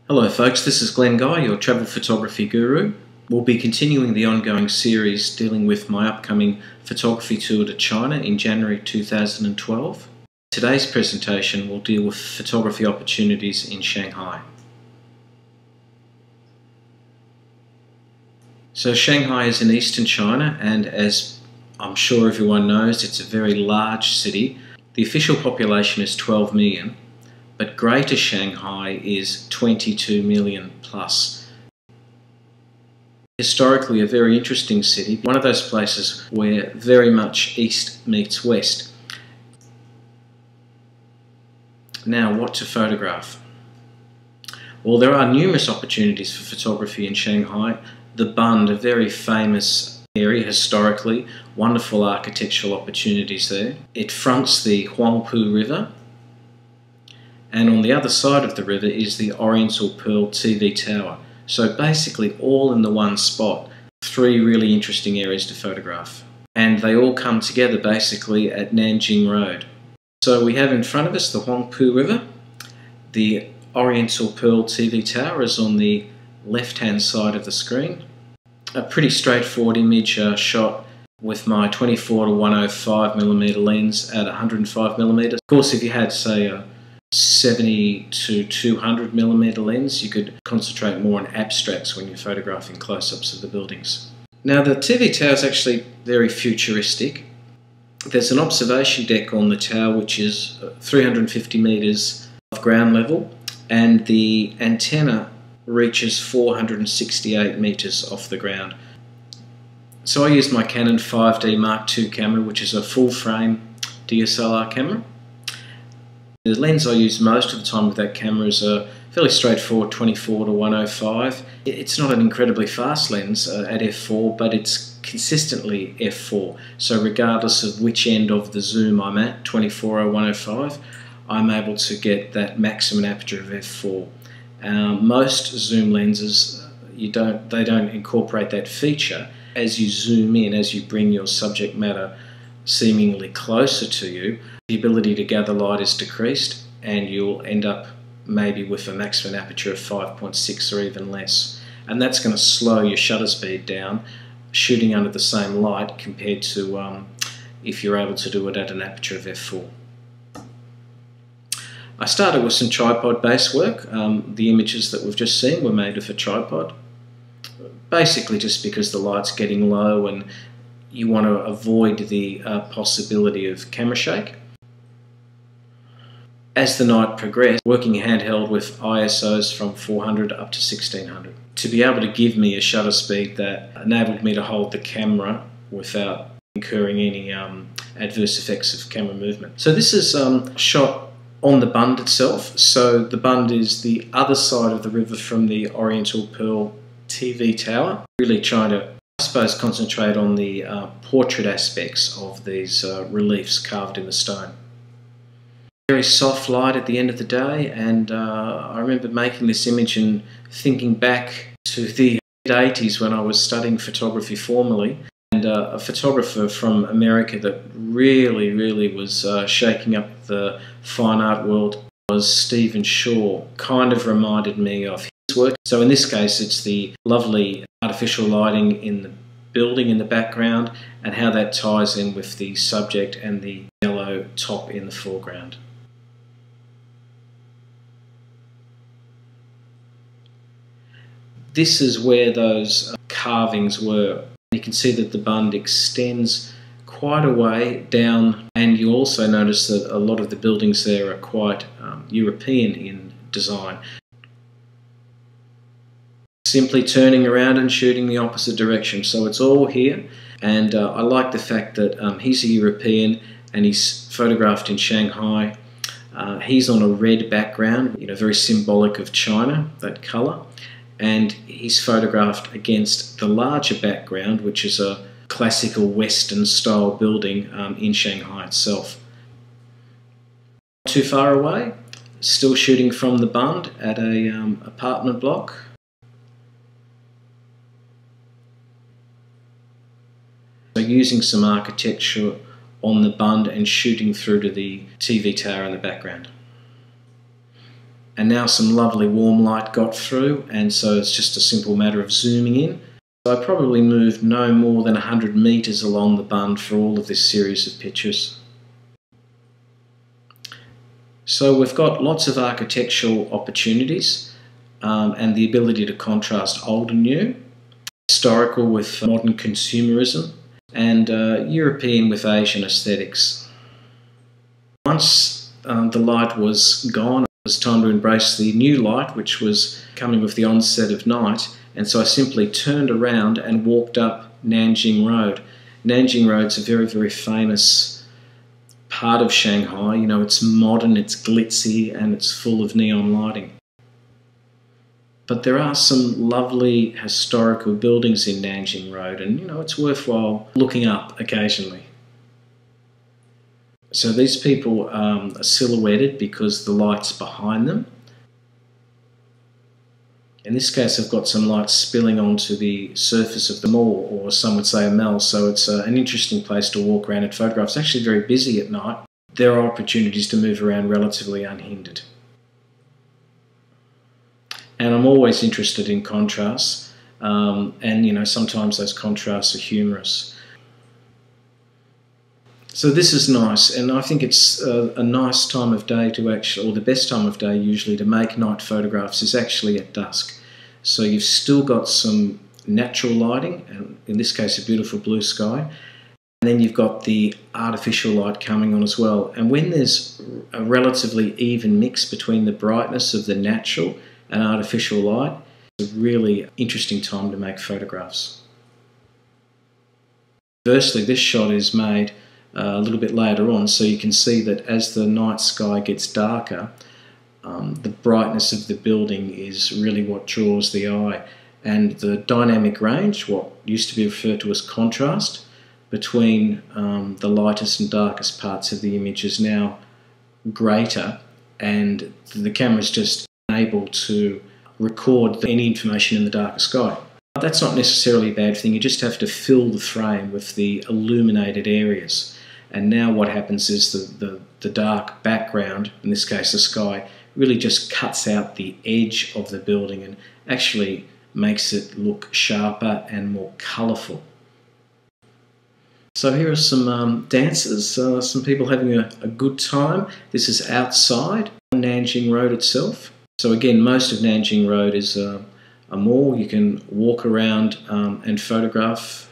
Hello folks, this is Glenn Guy, your travel photography guru. We'll be continuing the ongoing series dealing with my upcoming photography tour to China in January 2012. Today's presentation will deal with photography opportunities in Shanghai. So Shanghai is in eastern China, and as I'm sure everyone knows, it's a very large city. The official population is 12 million. But Greater Shanghai is 22 million plus. Historically a very interesting city, one of those places where very much east meets west. Now, what to photograph? Well, there are numerous opportunities for photography in Shanghai. The Bund, a very famous area historically, wonderful architectural opportunities there. It fronts the Huangpu River. And on the other side of the river is the Oriental Pearl TV Tower. So basically all in the one spot. Three really interesting areas to photograph. And they all come together basically at Nanjing Road. So we have in front of us the Huangpu River. The Oriental Pearl TV Tower is on the left-hand side of the screen. A pretty straightforward image shot with my 24-105mm lens at 105mm. Of course, if you had, say, a 70 to 200mm lens, you could concentrate more on abstracts when you're photographing close-ups of the buildings. Now, the TV tower is actually very futuristic. There's an observation deck on the tower which is 350 meters off ground level, and the antenna reaches 468 meters off the ground. So I used my Canon 5D Mark II camera, which is a full-frame DSLR camera. The lens I use most of the time with that camera is a fairly straightforward 24-105. It's not an incredibly fast lens at f4, but it's consistently f4. So regardless of which end of the zoom I'm at, 24 or 105, I'm able to get that maximum aperture of f4. Most zoom lenses, they don't incorporate that feature. As you zoom in, as you bring your subject matter seemingly closer to you, the ability to gather light is decreased, and you'll end up maybe with a maximum aperture of 5.6 or even less. And that's going to slow your shutter speed down, shooting under the same light compared to if you're able to do it at an aperture of f4. I started with some tripod-based work. The images that we've just seen were made with a tripod, basically just because the light's getting low and you want to avoid the possibility of camera shake. As the night progressed, working handheld with ISOs from 400 up to 1600 to be able to give me a shutter speed that enabled me to hold the camera without incurring any adverse effects of camera movement. So this is shot on the Bund itself. So the Bund is the other side of the river from the Oriental Pearl TV Tower. Really trying to, I suppose, concentrate on the portrait aspects of these reliefs carved in the stone. Very soft light at the end of the day, and I remember making this image and thinking back to the mid-80s when I was studying photography formally, and a photographer from America that really was shaking up the fine art world was Stephen Shaw. Kind of reminded me of his work. So in this case it's the lovely artificial lighting in the building in the background and how that ties in with the subject and the yellow top in the foreground. This is where those carvings were. You can see that the Bund extends quite a way down, and you also notice that a lot of the buildings there are quite European in design. Simply turning around and shooting the opposite direction. So it's all here, and I like the fact that he's a European and he's photographed in Shanghai. He's on a red background, very symbolic of China, that colour. And he's photographed against the larger background, which is a classical Western style building in Shanghai itself. Not too far away, still shooting from the Bund at a apartment block. So using some architecture on the Bund and shooting through to the TV tower in the background. and now some lovely warm light got through, and so it's just a simple matter of zooming in. So I probably moved no more than 100 metres along the Bund for all of this series of pictures. So we've got lots of architectural opportunities and the ability to contrast old and new, historical with modern consumerism, and European with Asian aesthetics. Once the light was gone, it was time to embrace the new light, which was coming with the onset of night, and so I simply turned around and walked up Nanjing Road. Nanjing Road's a very, very famous part of Shanghai. You know, it's modern, it's glitzy, and it's full of neon lighting. But there are some lovely historical buildings in Nanjing Road, and you know, it's worthwhile looking up occasionally. So these people are silhouetted because the light's behind them. In this case, I've got some light spilling onto the surface of the mall, or some would say a mall, so it's an interesting place to walk around and photograph. It's actually very busy at night. There are opportunities to move around relatively unhindered. And I'm always interested in contrasts, and you know, sometimes those contrasts are humorous. So this is nice, and I think it's a nice time of day to actually, or the best time of day usually to make night photographs is actually at dusk. So you've still got some natural lighting, and in this case a beautiful blue sky, and then you've got the artificial light coming on as well. And when there's a relatively even mix between the brightness of the natural and artificial light, it's a really interesting time to make photographs. Firstly, this shot is made a little bit later on, so you can see that as the night sky gets darker, the brightness of the building is really what draws the eye, and the dynamic range, what used to be referred to as contrast, between the lightest and darkest parts of the image is now greater, and the camera's just able to record any information in the darker sky. But that's not necessarily a bad thing. You just have to fill the frame with the illuminated areas. And now what happens is the dark background, in this case the sky, really just cuts out the edge of the building and actually makes it look sharper and more colourful. So here are some dancers, some people having a good time. This is outside on Nanjing Road itself. So again, most of Nanjing Road is a mall. You can walk around and photograph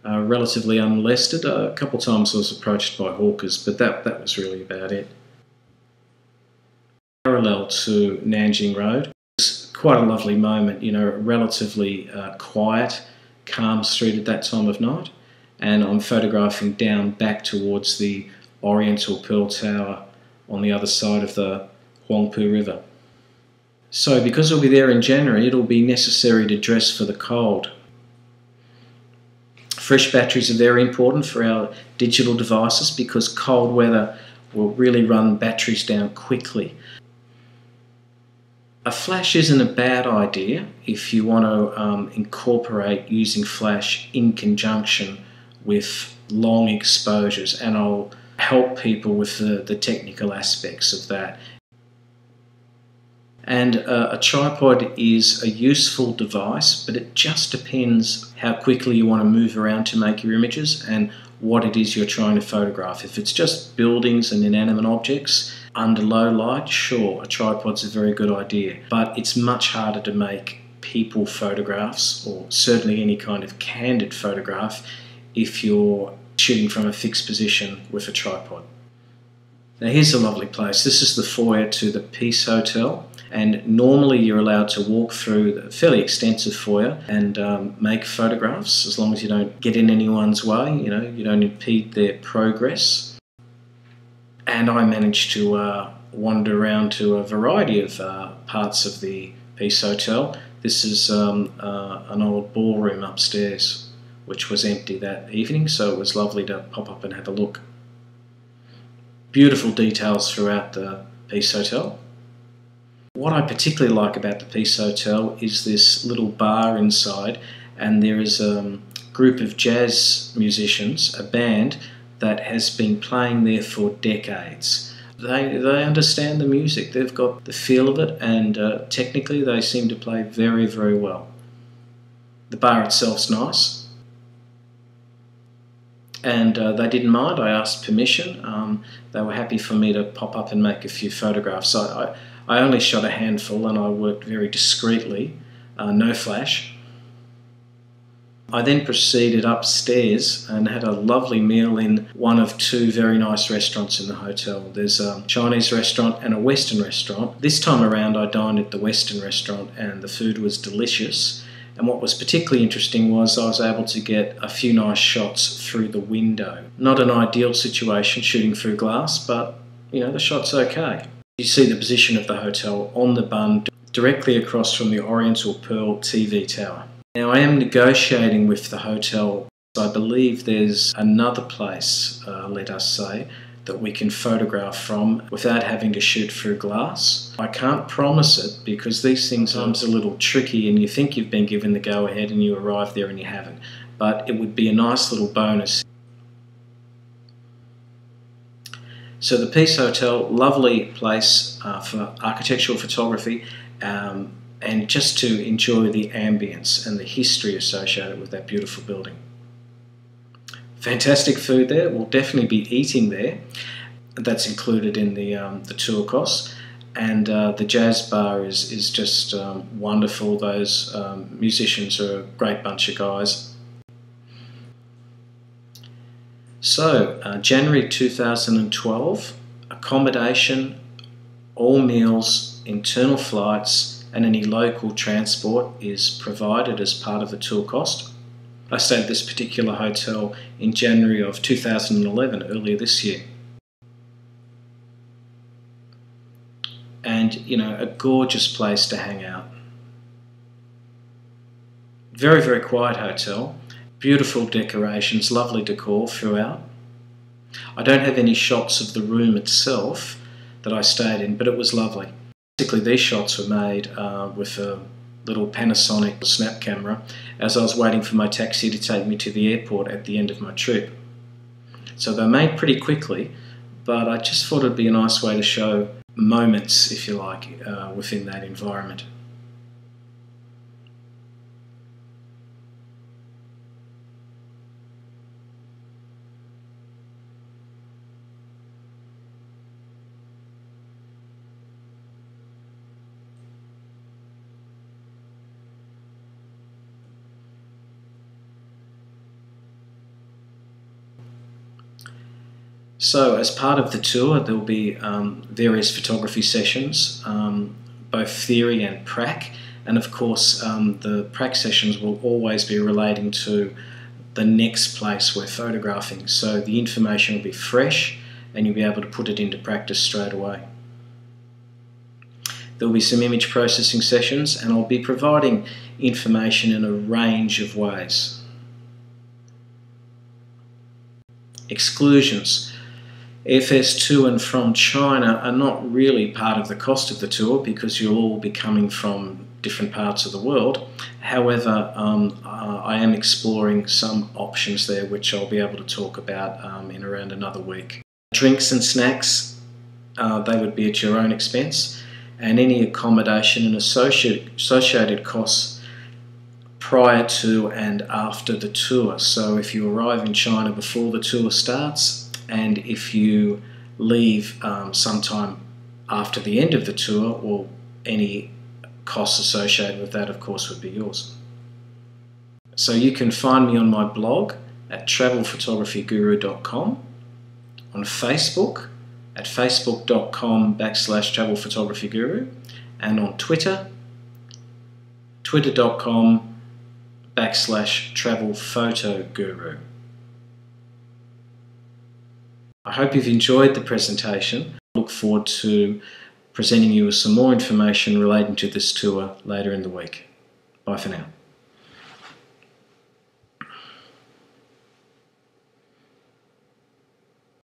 relatively unmolested. A couple of times I was approached by hawkers, but that was really about it. Parallel to Nanjing Road, it's quite a lovely moment, you know, relatively quiet, calm street at that time of night. And I'm photographing down back towards the Oriental Pearl Tower on the other side of the Huangpu River. So because we'll be there in January, it'll be necessary to dress for the cold. Fresh batteries are very important for our digital devices because cold weather will really run batteries down quickly. A flash isn't a bad idea if you want to incorporate using flash in conjunction with long exposures, and I'll help people with the technical aspects of that. And a tripod is a useful device, but it just depends how quickly you want to move around to make your images and what it is you're trying to photograph. If it's just buildings and inanimate objects under low light, sure, a tripod's a very good idea, but it's much harder to make people photographs, or certainly any kind of candid photograph, if you're shooting from a fixed position with a tripod. Now here's a lovely place. This is the foyer to the Peace Hotel, and normally you're allowed to walk through the fairly extensive foyer and make photographs as long as you don't get in anyone's way, you know, you don't impede their progress. And I managed to wander around to a variety of parts of the Peace Hotel. This is an old ballroom upstairs, which was empty that evening, so it was lovely to pop up and have a look. Beautiful details throughout the Peace Hotel. What I particularly like about the Peace Hotel is this little bar inside, and there is a group of jazz musicians, a band, that has been playing there for decades. They understand the music. They've got the feel of it, and technically they seem to play very, very well. The bar itself's nice, and they didn't mind. I asked permission. They were happy for me to pop up and make a few photographs. I only shot a handful, and I worked very discreetly, no flash. I then proceeded upstairs and had a lovely meal in one of two very nice restaurants in the hotel. There's a Chinese restaurant and a Western restaurant. This time around I dined at the Western restaurant and the food was delicious. And what was particularly interesting was I was able to get a few nice shots through the window. Not an ideal situation shooting through glass, but you know, the shot's okay. You see the position of the hotel on the Bund, directly across from the Oriental Pearl TV Tower. Now, I am negotiating with the hotel. I believe there's another place, let us say, that we can photograph from without having to shoot through glass. I can't promise it because these things are a little tricky and you think you've been given the go-ahead and you arrive there and you haven't. But it would be a nice little bonus. So the Peace Hotel, lovely place for architectural photography. And just to enjoy the ambience and the history associated with that beautiful building. Fantastic food there. We'll definitely be eating there. That's included in the tour costs. And the jazz bar is just wonderful. Those musicians are a great bunch of guys. So, January 2012, accommodation, all meals, internal flights, and any local transport is provided as part of the tour cost. I stayed at this particular hotel in January of 2011, earlier this year. And, you know, a gorgeous place to hang out. Very, very quiet hotel. Beautiful decorations, lovely decor throughout. I don't have any shots of the room itself that I stayed in, but it was lovely. Basically, these shots were made with a little Panasonic snap camera as I was waiting for my taxi to take me to the airport at the end of my trip. So they're made pretty quickly, but I just thought it'd be a nice way to show moments, if you like, within that environment. So as part of the tour there will be various photography sessions, both theory and prac, and of course the prac sessions will always be relating to the next place we're photographing, so the information will be fresh and you'll be able to put it into practice straight away. There will be some image processing sessions and I'll be providing information in a range of ways. Exclusions. Airfares to and from China are not really part of the cost of the tour because you'll all be coming from different parts of the world. However, I am exploring some options there which I'll be able to talk about in around another week. Drinks and snacks, they would be at your own expense, and any accommodation and associated costs prior to and after the tour. So if you arrive in China before the tour starts, and if you leave sometime after the end of the tour, well, any costs associated with that, of course, would be yours. So you can find me on my blog at travelphotographyguru.com, on Facebook at facebook.com/travelphotographyguru, and on Twitter, twitter.com/travelphotoguru. I hope you've enjoyed the presentation. I look forward to presenting you with some more information relating to this tour later in the week. Bye for now.